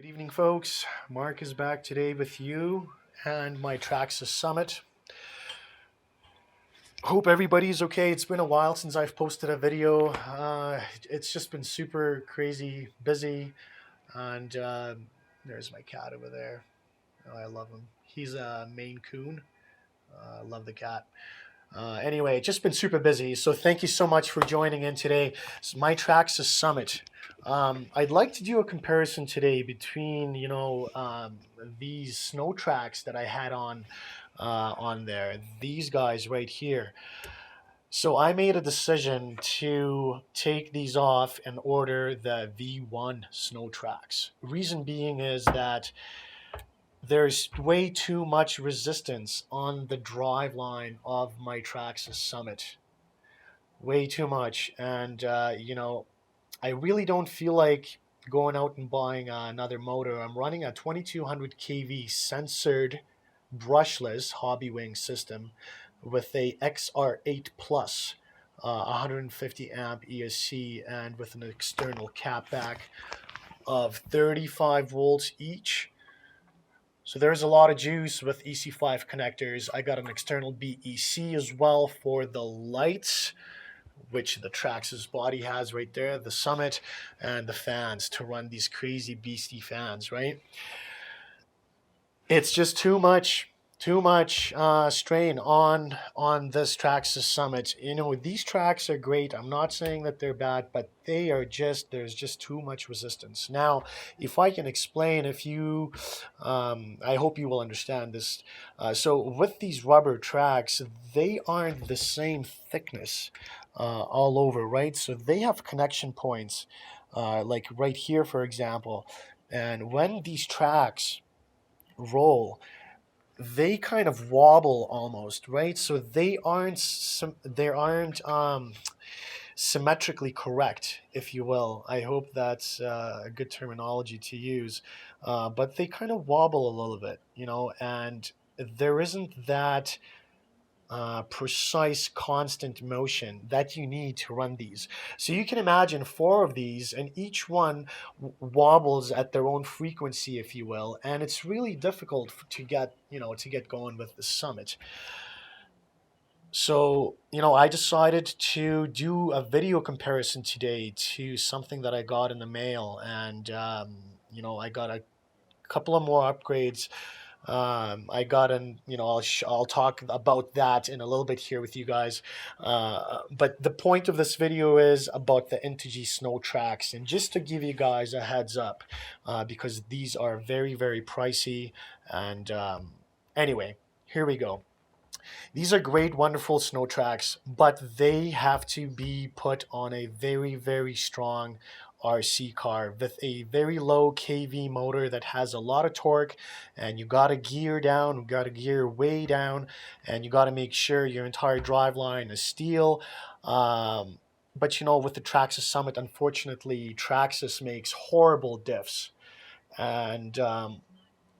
Good evening, folks. Mark is back today with you and my Traxxas Summit. Hope everybody's okay. It's been a while since I've posted a video. It's just been super crazy busy, and there's my cat over there. Oh, I love him. He's a Maine Coon. I love the cat. Anyway, it's just been super busy, so thank you so much for joining in today. It's my Traxxas Summit. I'd like to do a comparison today between, these snow tracks that I had on there, these guys right here. So I made a decision to take these off and order the V1 snow tracks. Reason being is that there's way too much resistance on the drive line of my Traxxas Summit. Way too much. And, I really don't feel like going out and buying another motor. I'm running a 2200 kV censored brushless hobby wing system with a XR8 Plus, 150 amp ESC, and with an external cap back of 35 volts each. So there's a lot of juice with EC5 connectors. I got an external BEC as well for the lights, which the Traxxas body has right there, the Summit, and the fans to run these crazy beastie fans, right? It's just too much strain on this Traxxas Summit. These tracks are great. I'm not saying that they're bad, but there's just too much resistance. Now, if I can explain, I hope you will understand this. So with these rubber tracks, they aren't the same thickness all over, right? So they have connection points, like right here, for example. And when these tracks roll, they kind of wobble almost, right? So they aren't symmetrically correct, if you will. I hope that's a good terminology to use. But they kind of wobble a little bit, and there isn't that precise constant motion that you need to run these. So you can imagine four of these, and each one wobbles at their own frequency, if you will, and it's really difficult to get going with the Summit. So, I decided to do a video comparison today to something that I got in the mail, and I got a couple of more upgrades. I got I'll talk about that in a little bit here with you guys. But the point of this video is about the Integy snow tracks, and just to give you guys a heads up, because these are very, very pricey. And anyway, here we go. These are great, wonderful snow tracks, but they have to be put on a very, very strong RC car with a very low kV motor that has a lot of torque, and you got to gear down, you got to gear way down, and you got to make sure your entire drive line is steel. But with the Traxxas Summit, unfortunately, Traxxas makes horrible diffs, and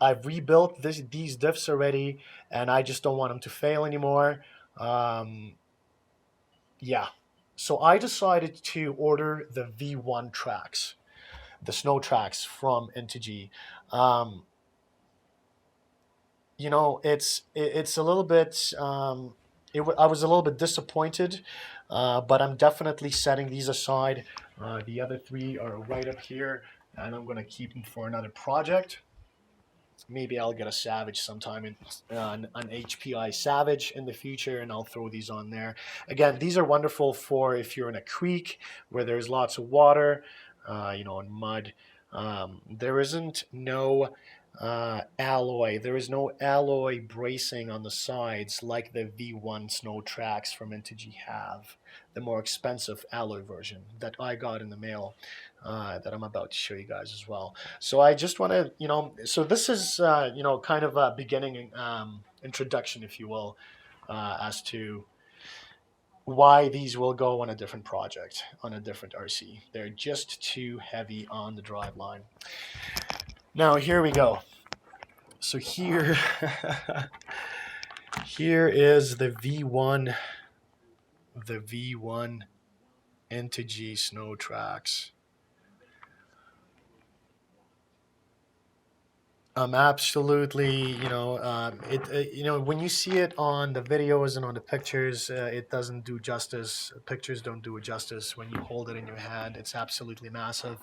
I've rebuilt these diffs already, and I just don't want them to fail anymore. Um, yeah. So I decided to order the V1 tracks, the snow tracks from Integy. Um, it's a little bit. I was a little bit disappointed, but I'm definitely setting these aside. The other three are right up here, and I'm gonna keep them for another project. Maybe I'll get a Savage sometime, an HPI Savage in the future, and I'll throw these on there. Again, these are wonderful for if you're in a creek where there's lots of water, and mud. There isn't no alloy. There is no alloy bracing on the sides like the V1 Snow Tracks from Integy have, the more expensive alloy version that I got in the mail, that I'm about to show you guys as well. So I just want to, so this is, kind of a beginning introduction, if you will, as to why these will go on a different project, on a different RC. They're just too heavy on the drive line. Now, here we go. So here, here is the V1 Integy Snow Tracks. Absolutely, when you see it on the videos and on the pictures, it doesn't do justice. Pictures don't do it justice. When you hold it in your hand, it's absolutely massive,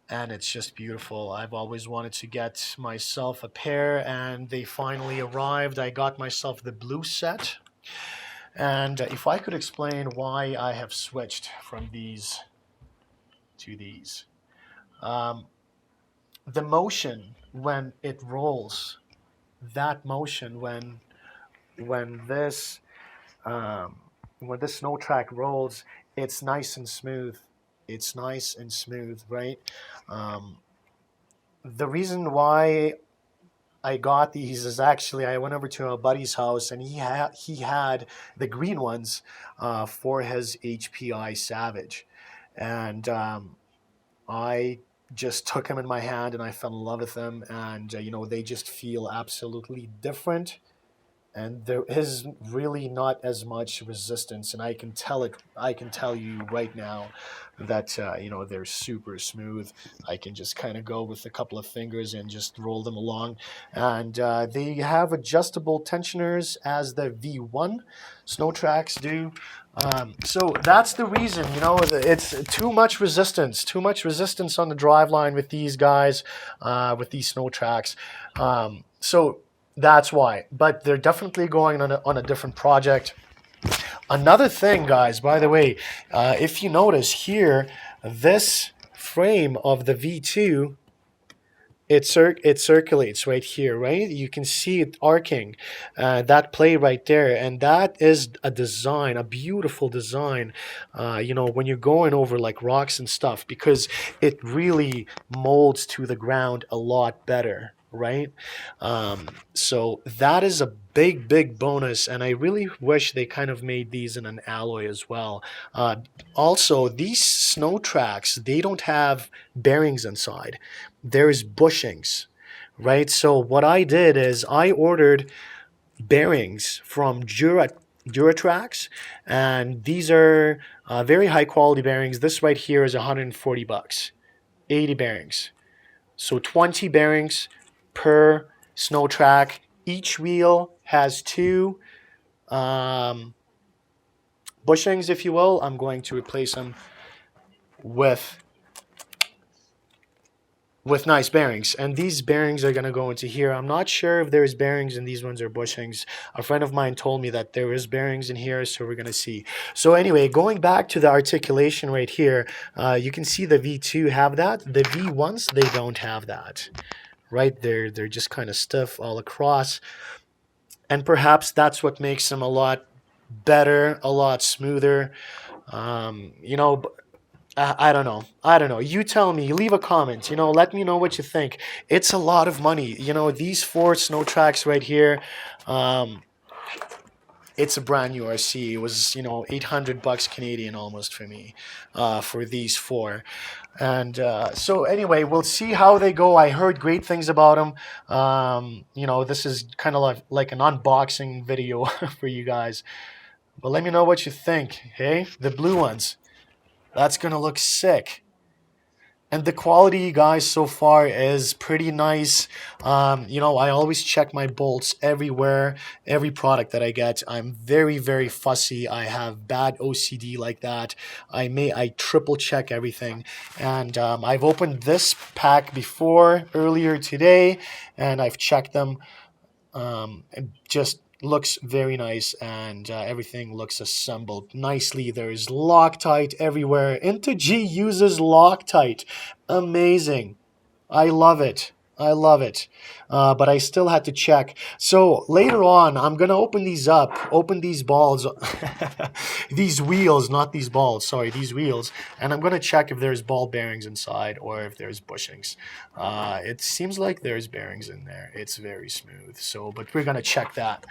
and it's just beautiful. I've always wanted to get myself a pair, and they finally arrived. I got myself the blue set, and if I could explain why I have switched from these to these. Um, the motion when it rolls, that motion when this um, when this snow track rolls, it's nice and smooth. It's nice and smooth, right? Um, the reason why I got these is actually I went over to a buddy's house and he had the green ones for his HPI Savage, and I just took them in my hand and I fell in love with them, and they just feel absolutely different, and there is really not as much resistance, and I can tell you right now that they're super smooth. I can just kind of go with a couple of fingers and just roll them along, and they have adjustable tensioners as the V1 Snowtracks do. So that's the reason, it's too much resistance on the drive line with these guys, with these snow tracks. So that's why. But they're definitely going on a different project. Another thing, guys, by the way, if you notice here, this frame of the V2, it circulates right here, right? You can see it arcing, that play right there, and that is a design, a beautiful design. When you're going over like rocks and stuff, because it really molds to the ground a lot better, right? So that is a big bonus, and I really wish they kind of made these in an alloy as well. Also, these snow tracks, they don't have bearings inside. There's bushings, right? So what I did is I ordered bearings from DuraTrax, and these are very high quality bearings. This right here is 140 bucks, 80 bearings. So 20 bearings per snow track. Each wheel has two bushings, if you will. I'm going to replace them with nice bearings, and these bearings are going to go into here. I'm not sure if there's bearings in these ones or bushings. A friend of mine told me that there is bearings in here, so we're going to see. So anyway, going back to the articulation right here, you can see the V2 have that. The V1s, they don't have that, right? They're just kind of stiff all across, and perhaps that's what makes them a lot better, a lot smoother. I don't know. I don't know. You tell me. Leave a comment. Let me know what you think. It's a lot of money. These four snow tracks right here. Um, it's a brand new RC. It was 800 bucks Canadian almost for me, for these four. And so anyway, we'll see how they go. I heard great things about them. This is kind of like an unboxing video for you guys. But let me know what you think. Hey, the blue ones. That's going to look sick. And the quality, guys, so far is pretty nice. I always check my bolts everywhere, every product that I get. I'm very fussy. I have bad OCD like that. I triple check everything. And I've opened this pack before, earlier today, and I've checked them. It just looks very nice, and everything looks assembled nicely. There's Loctite everywhere. Integy uses Loctite. Amazing. I love it. I love it. But I still had to check. So later on, I'm going to open these up, open these balls, these wheels, not these balls, sorry, these wheels. And I'm going to check if there's ball bearings inside or if there's bushings. It seems like there's bearings in there. It's very smooth. So, but we're going to check that.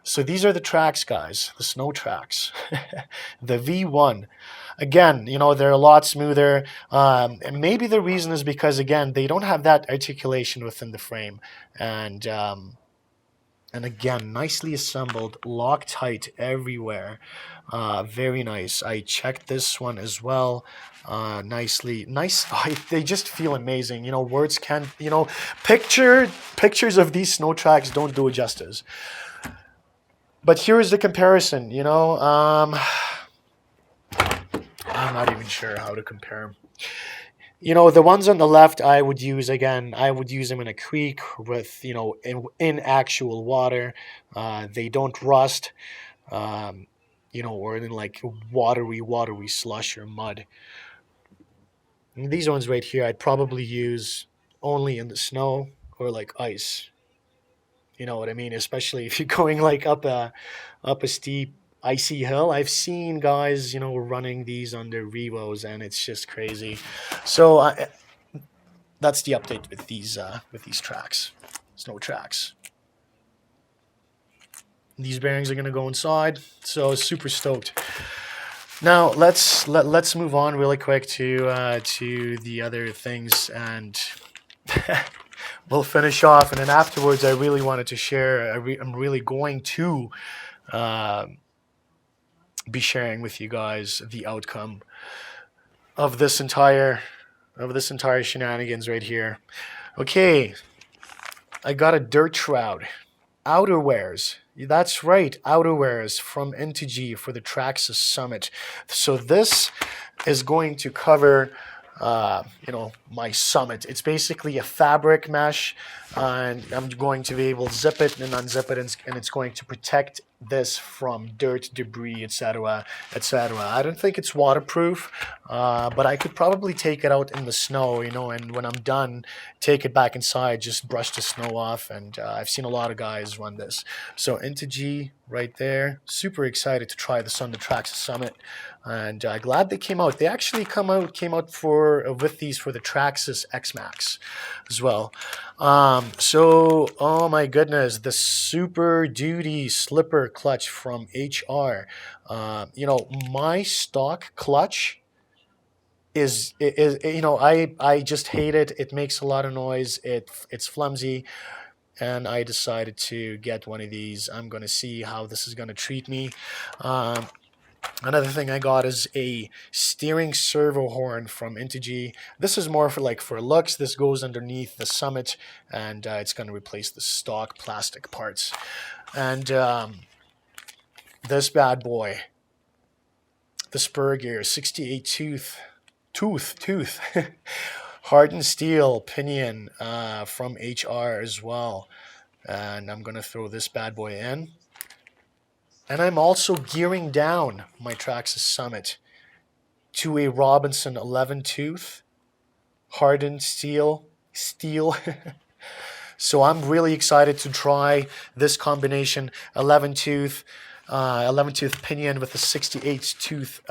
So these are the tracks, guys, the snow tracks, the V1. Again, they're a lot smoother. And maybe the reason is because, again, they don't have that articulation within the frame. And And again, nicely assembled, Loctite everywhere. Very nice. I checked this one as well. Nice. They just feel amazing. You know, words can't, you know, pictures of these snow tracks don't do it justice. But here is the comparison, you know. I'm not even sure how to compare them. You know, the ones on the left, I would use them in a creek with, you know, in actual water. They don't rust, um, you know, or in like watery slush or mud. And these ones right here, I'd probably use only in the snow or like ice. You know what I mean? Especially if you're going like up a steep icy hill. I've seen guys, you know, running these under Revos, and it's just crazy. So that's the update with these tracks, snow tracks. These bearings are gonna go inside, so super stoked. Now let's move on really quick to the other things, and we'll finish off. And then afterwards, I really wanted to share. I'm really going to uh, be sharing with you guys the outcome of this entire shenanigans right here. Okay, I got a dirt shroud. Outerwears. That's right, outerwears from Integy for the Traxxas Summit. So this is going to cover, you know, my Summit. It's basically a fabric mesh, and I'm going to be able to zip it and unzip it, and it's going to protect this from dirt, debris, etc., etc. I don't think it's waterproof, but I could probably take it out in the snow, you know, and when I'm done, take it back inside, just brush the snow off, and I've seen a lot of guys run this. So Integy right there, super excited to try this on the Traxxas Summit, and glad they came out. They actually came out for with these for the Traxxas X Max as well. So, oh my goodness, the Super Duty slipper clutch from HR. You know, my stock clutch is you know, I just hate it. It makes a lot of noise. It's flimsy, and I decided to get one of these. I'm gonna see how this is gonna treat me. Another thing I got is a steering servo horn from Integy. This is more for looks. This goes underneath the Summit, and it's going to replace the stock plastic parts. And this bad boy, the Spur gear, 68 tooth, hardened steel pinion from HR as well. And I'm going to throw this bad boy in. And I'm also gearing down my Traxxas Summit to a Robinson 11 tooth hardened steel. So I'm really excited to try this combination 11 tooth pinion with a 68 tooth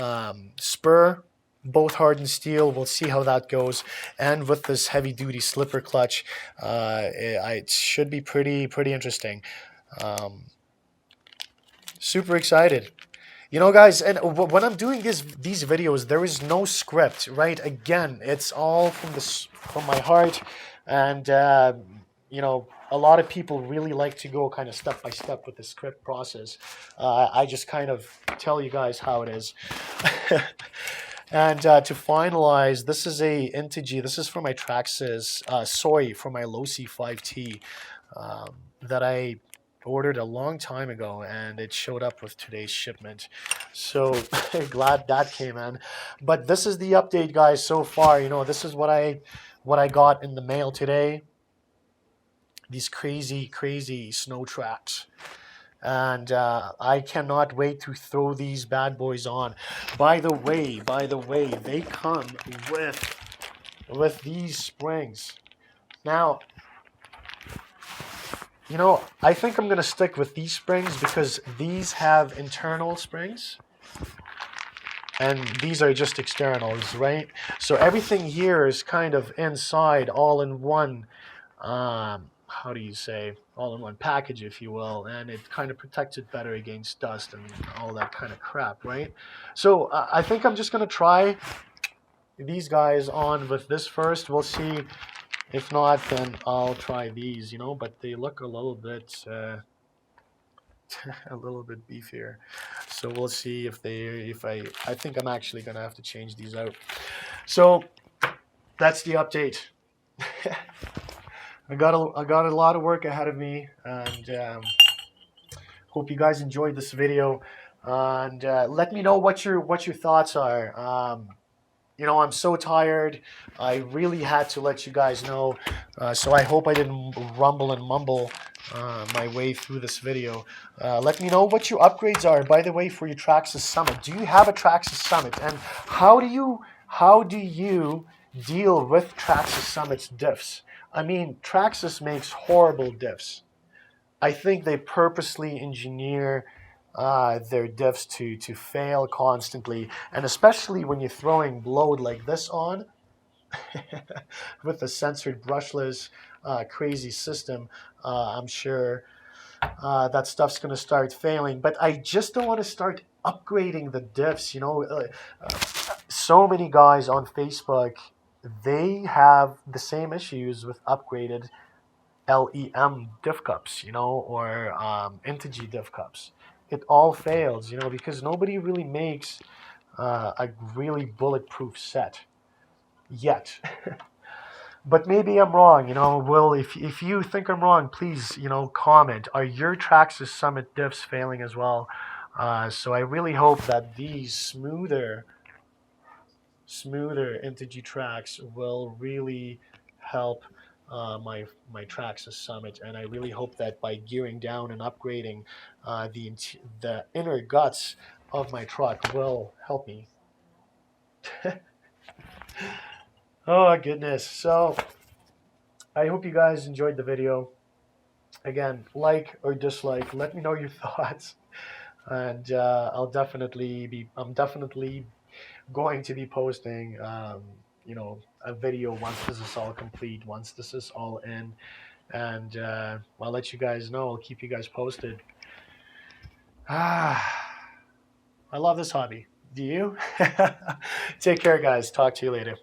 spur, both hardened steel. We'll see how that goes, and with this heavy duty slipper clutch, it should be pretty interesting. Super excited. You know, guys, and when I'm doing these videos, there is no script, right? Again, it's all from my heart, and you know, a lot of people really like to go kind of step by step with the script process. I just kind of tell you guys how it is. And to finalize, this is a Integy. This is for my Traxxas, for my Losi 5T that I ordered a long time ago, and it showed up with today's shipment. So glad that came in. But this is the update, guys, so far. You know, this is what I got in the mail today. These crazy snow tracks. And I cannot wait to throw these bad boys on. By the way, they come with these springs. Now, you know, I think I'm going to stick with these springs because these have internal springs and these are just externals, right? So everything here is kind of inside, all in one, how do you say, all in one package, if you will, and it kind of protects it better against dust and all that kind of crap, right? So I think I'm just going to try these guys on with this first. We'll see. If not, then I'll try these, you know, but they look a little bit a little bit beefier. So we'll see if I think I'm actually gonna have to change these out. So that's the update. I got a lot of work ahead of me, and hope you guys enjoyed this video. And let me know what your thoughts are. You know, I'm so tired. I really had to let you guys know. So I hope I didn't rumble and mumble my way through this video. Let me know what your upgrades are, by the way, for your Traxxas Summit. Do you have a Traxxas Summit? And how do you deal with Traxxas Summit's diffs? I mean, Traxxas makes horrible diffs. I think they purposely engineer their diffs to fail constantly, and especially when you're throwing load like this on with the censored brushless crazy system. I'm sure that stuff's going to start failing, but I just don't want to start upgrading the diffs. You know, so many guys on Facebook, they have the same issues with upgraded LEM diff cups, you know, or Integy diff cups. It all fails, you know, because nobody really makes a really bulletproof set yet. But maybe I'm wrong, you know. Will, if you think I'm wrong, please, you know, comment. Are your Traxxas Summit diffs failing as well? So I really hope that these smoother Integy tracks will really help my Traxxas Summit, and I really hope that by gearing down and upgrading the inner guts of my truck will help me. Oh goodness! So I hope you guys enjoyed the video. Again, like or dislike. Let me know your thoughts, and I'm definitely going to be posting, you know, a video once this is all complete, once this is all in, and I'll let you guys know. I'll keep you guys posted. I love this hobby. Do you? Take care, guys. Talk to you later.